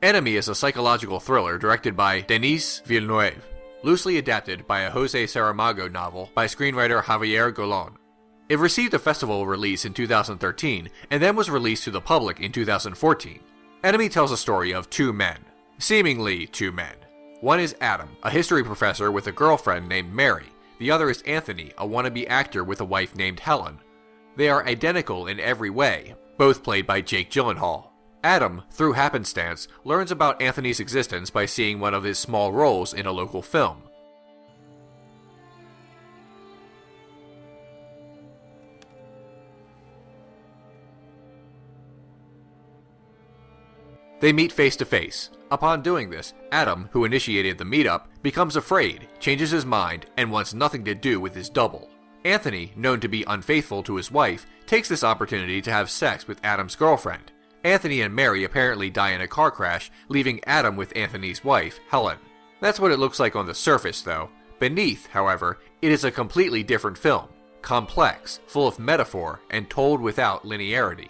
Enemy is a psychological thriller directed by Denis Villeneuve, loosely adapted by a Jose Saramago novel by screenwriter Javier Golon. It received a festival release in 2013 and then was released to the public in 2014. Enemy tells a story of two men. Seemingly two men. One is Adam, a history professor with a girlfriend named Mary. The other is Anthony, a wannabe actor with a wife named Helen. They are identical in every way, both played by Jake Gyllenhaal. Adam, through happenstance, learns about Anthony's existence by seeing one of his small roles in a local film. They meet face to face. Upon doing this, Adam, who initiated the meetup, becomes afraid, changes his mind, and wants nothing to do with his double. Anthony, known to be unfaithful to his wife, takes this opportunity to have sex with Adam's girlfriend. Anthony and Mary apparently die in a car crash, leaving Adam with Anthony's wife, Helen. That's what it looks like on the surface, though. Beneath, however, it is a completely different film. Complex, full of metaphor, and told without linearity.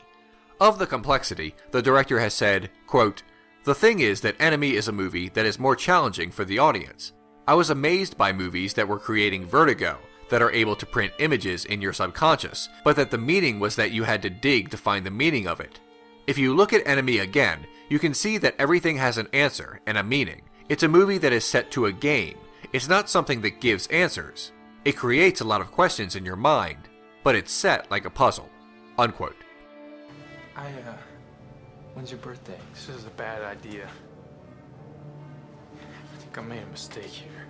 Of the complexity, the director has said, quote, "The thing is that Enemy is a movie that is more challenging for the audience. I was amazed by movies that were creating vertigo, that are able to print images in your subconscious, but that the meaning was that you had to dig to find the meaning of it. If you look at Enemy again, you can see that everything has an answer and a meaning. It's a movie that is set to a game. It's not something that gives answers. It creates a lot of questions in your mind, but it's set like a puzzle." Unquote. When's your birthday? This is a bad idea. I think I made a mistake here.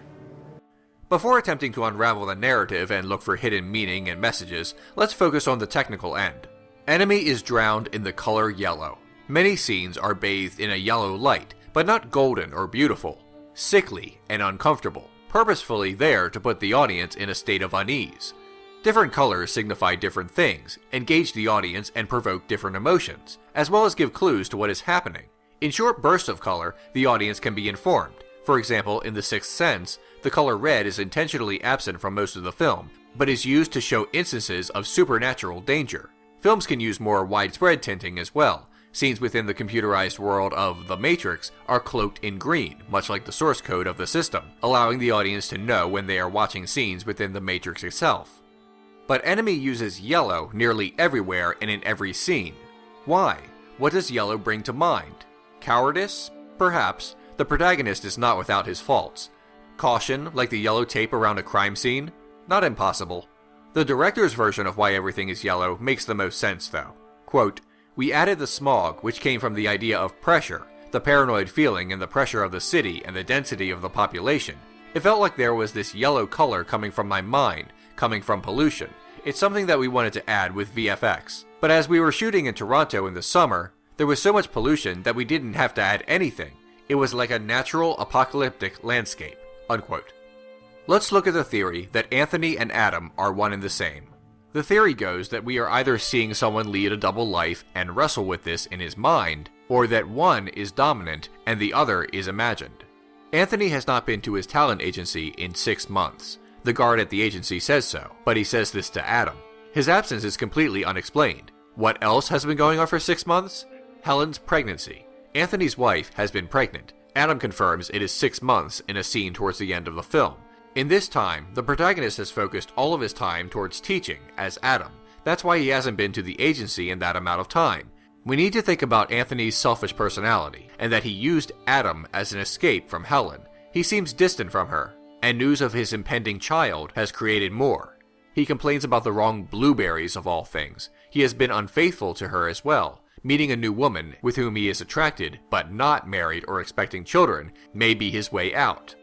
Before attempting to unravel the narrative and look for hidden meaning and messages, let's focus on the technical end. Enemy is drowned in the color yellow. Many scenes are bathed in a yellow light, but not golden or beautiful. Sickly and uncomfortable, purposefully there to put the audience in a state of unease. Different colors signify different things, engage the audience and provoke different emotions, as well as give clues to what is happening. In short bursts of color, the audience can be informed. For example, in The Sixth Sense, the color red is intentionally absent from most of the film, but is used to show instances of supernatural danger. Films can use more widespread tinting as well. Scenes within the computerized world of The Matrix are cloaked in green, much like the source code of the system, allowing the audience to know when they are watching scenes within the Matrix itself. But Enemy uses yellow nearly everywhere and in every scene. Why? What does yellow bring to mind? Cowardice? Perhaps. The protagonist is not without his faults. Caution, like the yellow tape around a crime scene? Not impossible. The director's version of why everything is yellow makes the most sense, though. Quote, "We added the smog, which came from the idea of pressure, the paranoid feeling and the pressure of the city and the density of the population. It felt like there was this yellow color coming from my mind, coming from pollution. It's something that we wanted to add with VFX. But as we were shooting in Toronto in the summer, there was so much pollution that we didn't have to add anything. It was like a natural apocalyptic landscape." Unquote. Let's look at the theory that Anthony and Adam are one and the same. The theory goes that we are either seeing someone lead a double life and wrestle with this in his mind, or that one is dominant and the other is imagined. Anthony has not been to his talent agency in 6 months. The guard at the agency says so, but he says this to Adam. His absence is completely unexplained. What else has been going on for 6 months? Helen's pregnancy. Anthony's wife has been pregnant. Adam confirms it is 6 months in a scene towards the end of the film. In this time, the protagonist has focused all of his time towards teaching, as Adam. That's why he hasn't been to the agency in that amount of time. We need to think about Anthony's selfish personality, and that he used Adam as an escape from Helen. He seems distant from her, and news of his impending child has created more. He complains about the wrong blueberries of all things. He has been unfaithful to her as well. Meeting a new woman with whom he is attracted, but not married or expecting children, may be his way out.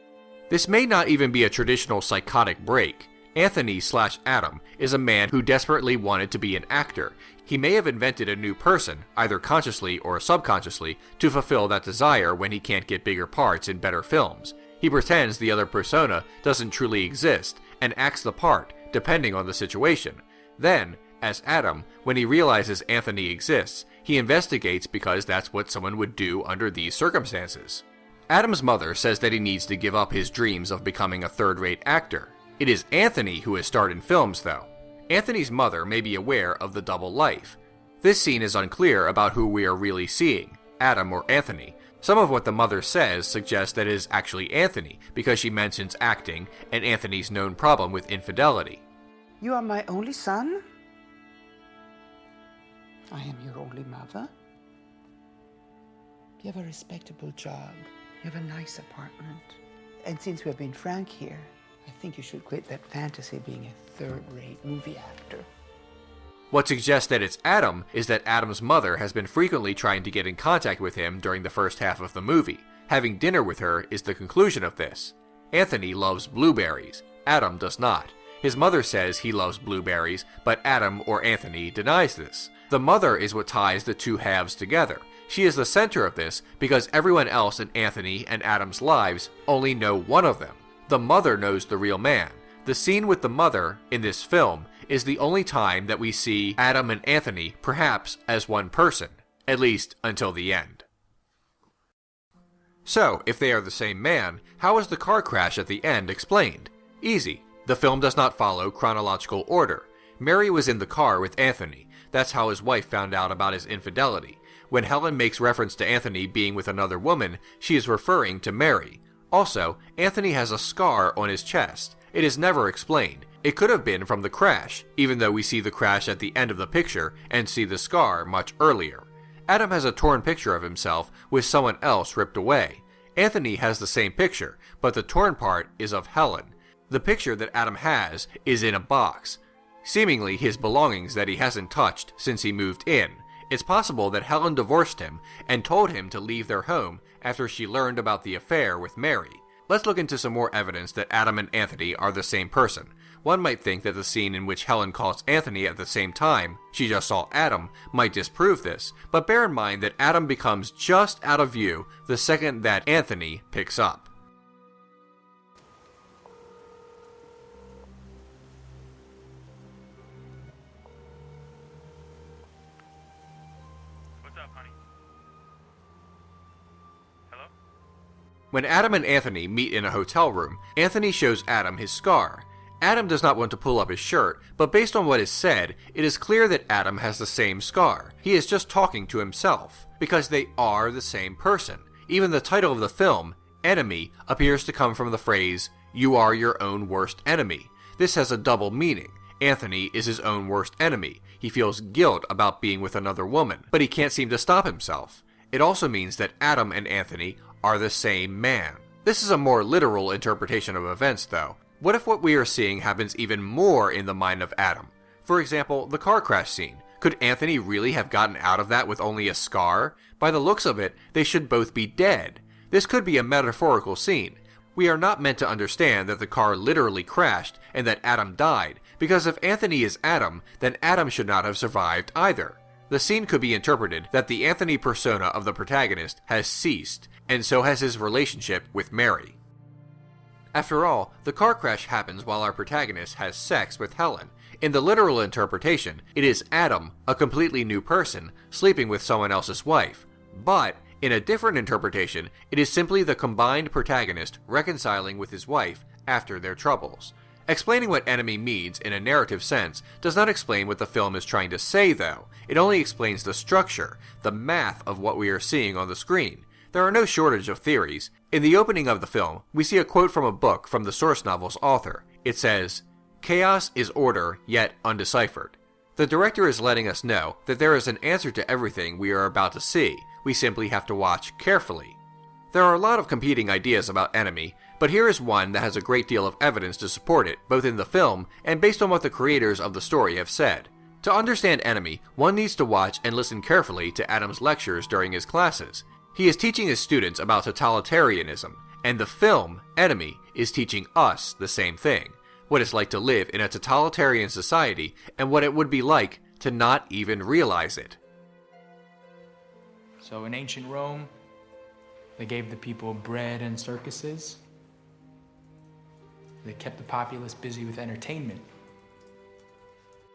This may not even be a traditional psychotic break. Anthony/Adam is a man who desperately wanted to be an actor. He may have invented a new person, either consciously or subconsciously, to fulfill that desire when he can't get bigger parts in better films. He pretends the other persona doesn't truly exist, and acts the part, depending on the situation. Then, as Adam, when he realizes Anthony exists, he investigates because that's what someone would do under these circumstances. Adam's mother says that he needs to give up his dreams of becoming a third-rate actor. It is Anthony who has starred in films, though. Anthony's mother may be aware of the double life. This scene is unclear about who we are really seeing, Adam or Anthony, Some of what the mother says suggests that it is actually Anthony, because she mentions acting and Anthony's known problem with infidelity. You are my only son? I am your only mother. You have a respectable job. You have a nice apartment. And since we have been frank here, I think you should quit that fantasy of being a third-rate movie actor. What suggests that it's Adam is that Adam's mother has been frequently trying to get in contact with him during the first half of the movie. Having dinner with her is the conclusion of this. Anthony loves blueberries. Adam does not. His mother says he loves blueberries, but Adam or Anthony denies this. The mother is what ties the two halves together. She is the center of this because everyone else in Anthony and Adam's lives only know one of them. The mother knows the real man. The scene with the mother in this film is the only time that we see Adam and Anthony perhaps as one person, at least until the end. So, if they are the same man, how is the car crash at the end explained? Easy. The film does not follow chronological order. Mary was in the car with Anthony. That's how his wife found out about his infidelity. When Helen makes reference to Anthony being with another woman, she is referring to Mary. Also, Anthony has a scar on his chest. It is never explained. It could have been from the crash, even though we see the crash at the end of the picture and see the scar much earlier. Adam has a torn picture of himself with someone else ripped away. Anthony has the same picture, but the torn part is of Helen. The picture that Adam has is in a box, seemingly his belongings that he hasn't touched since he moved in. It's possible that Helen divorced him and told him to leave their home after she learned about the affair with Mary. Let's look into some more evidence that Adam and Anthony are the same person. One might think that the scene in which Helen calls Anthony at the same time she just saw Adam might disprove this, but bear in mind that Adam becomes just out of view the second that Anthony picks up. When Adam and Anthony meet in a hotel room, Anthony shows Adam his scar. Adam does not want to pull up his shirt, but based on what is said, it is clear that Adam has the same scar. He is just talking to himself, because they are the same person. Even the title of the film, Enemy, appears to come from the phrase, "You are your own worst enemy." This has a double meaning. Anthony is his own worst enemy. He feels guilt about being with another woman, but he can't seem to stop himself. It also means that Adam and Anthony are the same man. This is a more literal interpretation of events, though. What if what we are seeing happens even more in the mind of Adam? For example, the car crash scene. Could Anthony really have gotten out of that with only a scar? By the looks of it, they should both be dead. This could be a metaphorical scene. We are not meant to understand that the car literally crashed and that Adam died, because if Anthony is Adam, then Adam should not have survived either. The scene could be interpreted that the Anthony persona of the protagonist has ceased, and so has his relationship with Mary. After all, the car crash happens while our protagonist has sex with Helen. In the literal interpretation, it is Adam, a completely new person, sleeping with someone else's wife. But, in a different interpretation, it is simply the combined protagonist reconciling with his wife after their troubles. Explaining what enemy means in a narrative sense does not explain what the film is trying to say, though. It only explains the structure, the math of what we are seeing on the screen. There are no shortage of theories. In the opening of the film, we see a quote from a book from the source novel's author. It says, "Chaos is order, yet undeciphered." The director is letting us know that there is an answer to everything we are about to see. We simply have to watch carefully. There are a lot of competing ideas about Enemy, but here is one that has a great deal of evidence to support it, both in the film and based on what the creators of the story have said. To understand Enemy, one needs to watch and listen carefully to Adam's lectures during his classes. He is teaching his students about totalitarianism, and the film, Enemy, is teaching us the same thing. What it's like to live in a totalitarian society, and what it would be like to not even realize it. So in ancient Rome, they gave the people bread and circuses. They kept the populace busy with entertainment.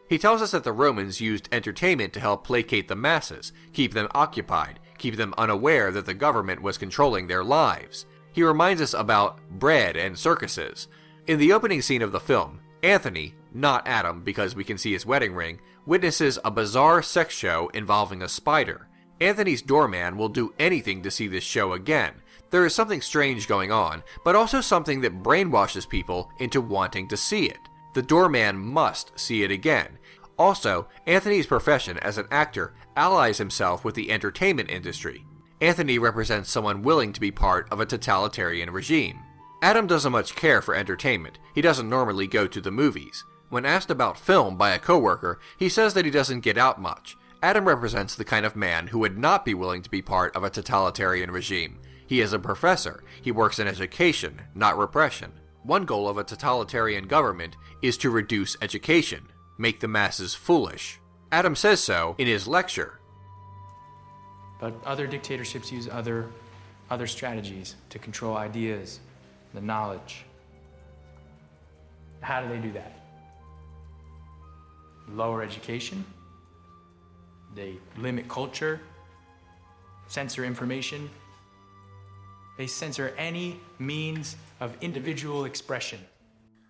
He tells us that the Romans used entertainment to help placate the masses, keep them occupied, keep them unaware that the government was controlling their lives. He reminds us about bread and circuses. In the opening scene of the film, Anthony, not Adam because we can see his wedding ring, witnesses a bizarre sex show involving a spider. Anthony's doorman will do anything to see this show again. There is something strange going on, but also something that brainwashes people into wanting to see it. The doorman must see it again. Also, Anthony's profession as an actor allies himself with the entertainment industry. Anthony represents someone willing to be part of a totalitarian regime. Adam doesn't much care for entertainment. He doesn't normally go to the movies. When asked about film by a coworker, he says that he doesn't get out much. Adam represents the kind of man who would not be willing to be part of a totalitarian regime. He is a professor. He works in education, not repression. One goal of a totalitarian government is to reduce education, make the masses foolish. Adam says so in his lecture. But other dictatorships use other strategies to control ideas, the knowledge. How do they do that? Lower education. They limit culture, censor information. They censor any means of individual expression.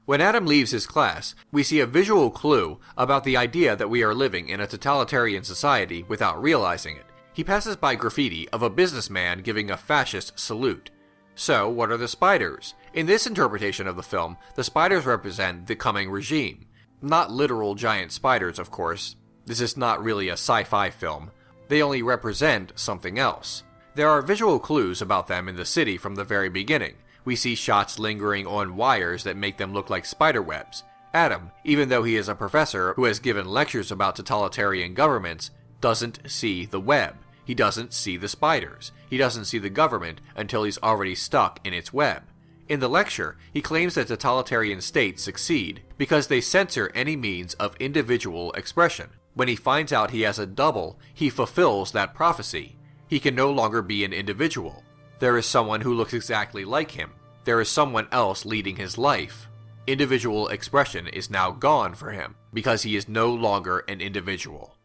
When Adam leaves his class, we see a visual clue about the idea that we are living in a totalitarian society without realizing it. He passes by graffiti of a businessman giving a fascist salute. So, what are the spiders? In this interpretation of the film, the spiders represent the coming regime. Not literal giant spiders, of course. This is not really a sci-fi film. They only represent something else. There are visual clues about them in the city from the very beginning. We see shots lingering on wires that make them look like spider webs. Adam, even though he is a professor who has given lectures about totalitarian governments, doesn't see the web. He doesn't see the spiders. He doesn't see the government until he's already stuck in its web. In the lecture, he claims that totalitarian states succeed because they censor any means of individual expression. When he finds out he has a double, he fulfills that prophecy. He can no longer be an individual. There is someone who looks exactly like him. There is someone else leading his life. Individual expression is now gone for him because he is no longer an individual.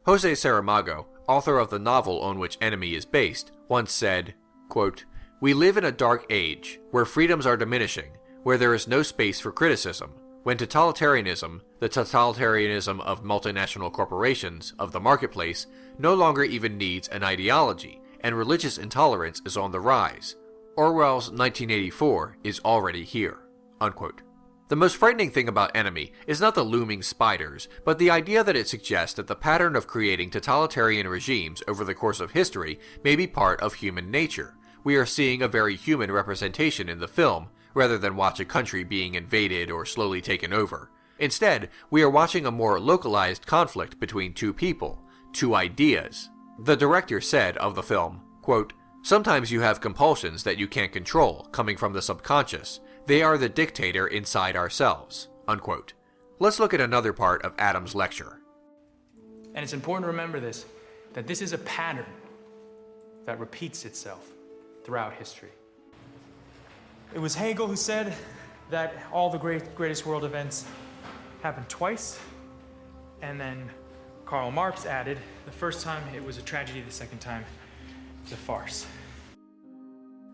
Jose Saramago, author of the novel on which Enemy is based, once said, quote, "We live in a dark age, where freedoms are diminishing, where there is no space for criticism, when totalitarianism, the totalitarianism of multinational corporations, of the marketplace, no longer even needs an ideology, and religious intolerance is on the rise. Orwell's 1984 is already here." Unquote. The most frightening thing about Enemy is not the looming spiders, but the idea that it suggests that the pattern of creating totalitarian regimes over the course of history may be part of human nature. We are seeing a very human representation in the film, rather than watch a country being invaded or slowly taken over. Instead, we are watching a more localized conflict between two people, two ideas. The director said of the film, quote, "Sometimes you have compulsions that you can't control, coming from the subconscious. They are the dictator inside ourselves." Unquote. Let's look at another part of Adam's lecture. And it's important to remember this, that this is a pattern that repeats itself throughout history. It was Hegel who said that all the greatest world events happen twice, and then Karl Marx added, the first time it was a tragedy, the second time it was a farce.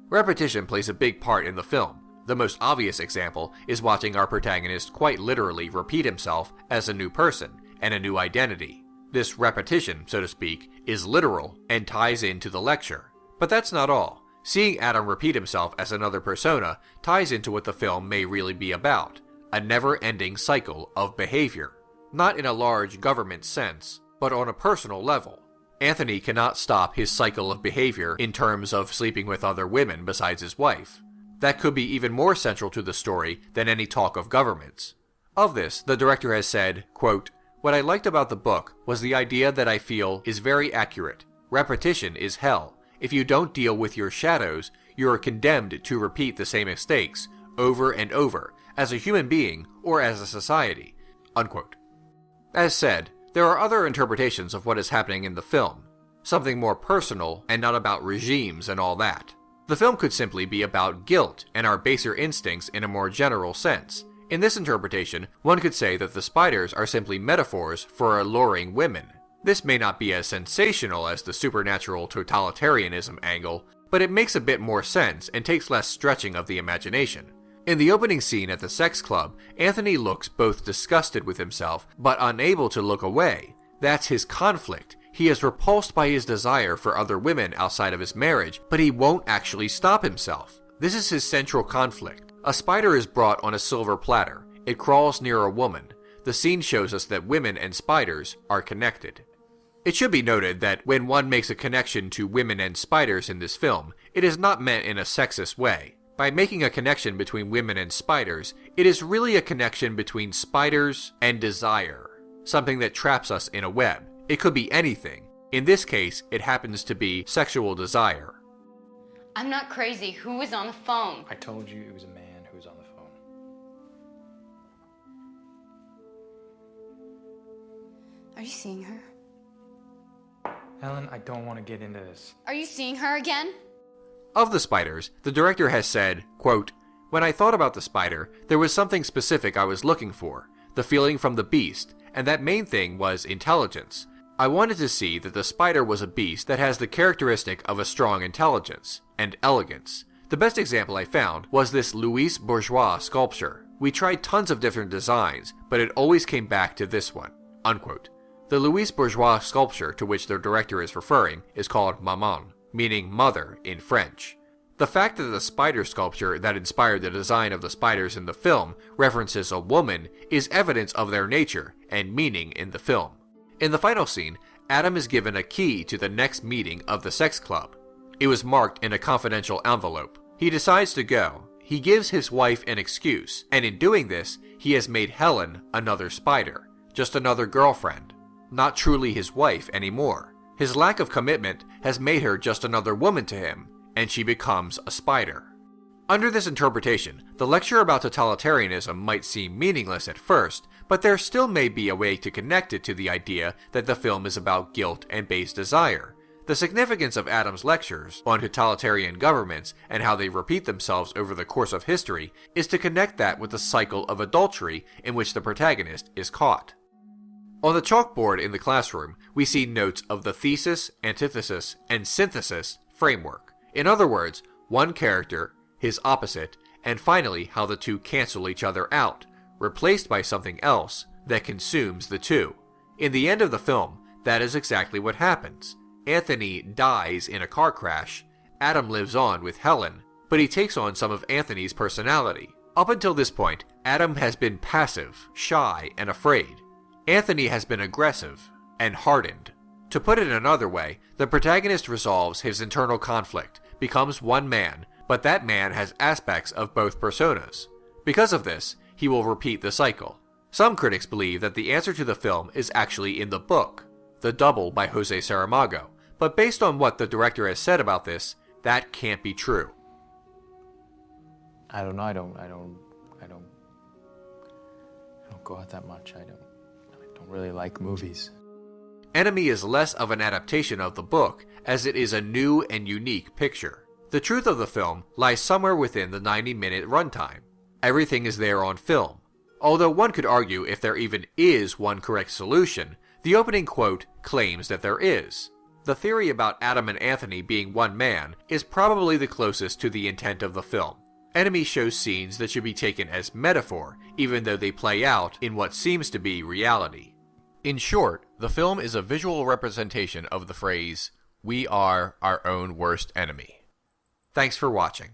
Repetition plays a big part in the film. The most obvious example is watching our protagonist quite literally repeat himself as a new person and a new identity. This repetition, so to speak, is literal and ties into the lecture. But that's not all. Seeing Adam repeat himself as another persona ties into what the film may really be about, a never-ending cycle of behavior. Not in a large government sense, but on a personal level. Anthony cannot stop his cycle of behavior in terms of sleeping with other women besides his wife. That could be even more central to the story than any talk of governments. Of this, the director has said, quote, "What I liked about the book was the idea that I feel is very accurate. Repetition is hell. If you don't deal with your shadows, you are condemned to repeat the same mistakes over and over, as a human being or as a society." Unquote. As said, there are other interpretations of what is happening in the film, something more personal and not about regimes and all that. The film could simply be about guilt and our baser instincts in a more general sense. In this interpretation, one could say that the spiders are simply metaphors for alluring women. This may not be as sensational as the supernatural totalitarianism angle, but it makes a bit more sense and takes less stretching of the imagination. In the opening scene at the sex club, Anthony looks both disgusted with himself, but unable to look away. That's his conflict. He is repulsed by his desire for other women outside of his marriage, but he won't actually stop himself. This is his central conflict. A spider is brought on a silver platter. It crawls near a woman. The scene shows us that women and spiders are connected. It should be noted that when one makes a connection to women and spiders in this film, it is not meant in a sexist way. By making a connection between women and spiders, it is really a connection between spiders and desire, something that traps us in a web. It could be anything. In this case, it happens to be sexual desire. I'm not crazy. Who was on the phone? I told you it was a man who was on the phone. Are you seeing her? Helen, I don't want to get into this. Are you seeing her again? Of the spiders, the director has said, quote, "When I thought about the spider, there was something specific I was looking for, the feeling from the beast, and that main thing was intelligence. I wanted to see that the spider was a beast that has the characteristic of a strong intelligence and elegance. The best example I found was this Louis Bourgeois sculpture. We tried tons of different designs, but it always came back to this one." Unquote. The Louis Bourgeois sculpture to which the director is referring is called Maman, meaning mother in French. The fact that the spider sculpture that inspired the design of the spiders in the film references a woman is evidence of their nature and meaning in the film. In the final scene, Adam is given a key to the next meeting of the sex club. It was marked in a confidential envelope. He decides to go. He gives his wife an excuse, and in doing this, he has made Helen another spider, just another girlfriend, not truly his wife anymore. His lack of commitment has made her just another woman to him, and she becomes a spider. Under this interpretation, the lecture about totalitarianism might seem meaningless at first, but there still may be a way to connect it to the idea that the film is about guilt and base desire. The significance of Adam's lectures on totalitarian governments and how they repeat themselves over the course of history is to connect that with the cycle of adultery in which the protagonist is caught. On the chalkboard in the classroom, we see notes of the thesis, antithesis, and synthesis framework. In other words, one character, his opposite, and finally how the two cancel each other out, replaced by something else that consumes the two. In the end of the film, that is exactly what happens. Anthony dies in a car crash. Adam lives on with Helen, but he takes on some of Anthony's personality. Up until this point, Adam has been passive, shy, and afraid. Anthony has been aggressive and hardened. To put it another way, the protagonist resolves his internal conflict, becomes one man, but that man has aspects of both personas. Because of this, he will repeat the cycle. Some critics believe that the answer to the film is actually in the book, The Double by Jose Saramago, but based on what the director has said about this, that can't be true. I don't know. I don't go out that much. I don't really like movies. Enemy is less of an adaptation of the book, as it is a new and unique picture. The truth of the film lies somewhere within the 90-minute runtime. Everything is there on film. Although one could argue if there even is one correct solution, the opening quote claims that there is. The theory about Adam and Anthony being one man is probably the closest to the intent of the film. Enemy shows scenes that should be taken as metaphor, even though they play out in what seems to be reality. In short, the film is a visual representation of the phrase, "We are our own worst enemy." Thanks for watching.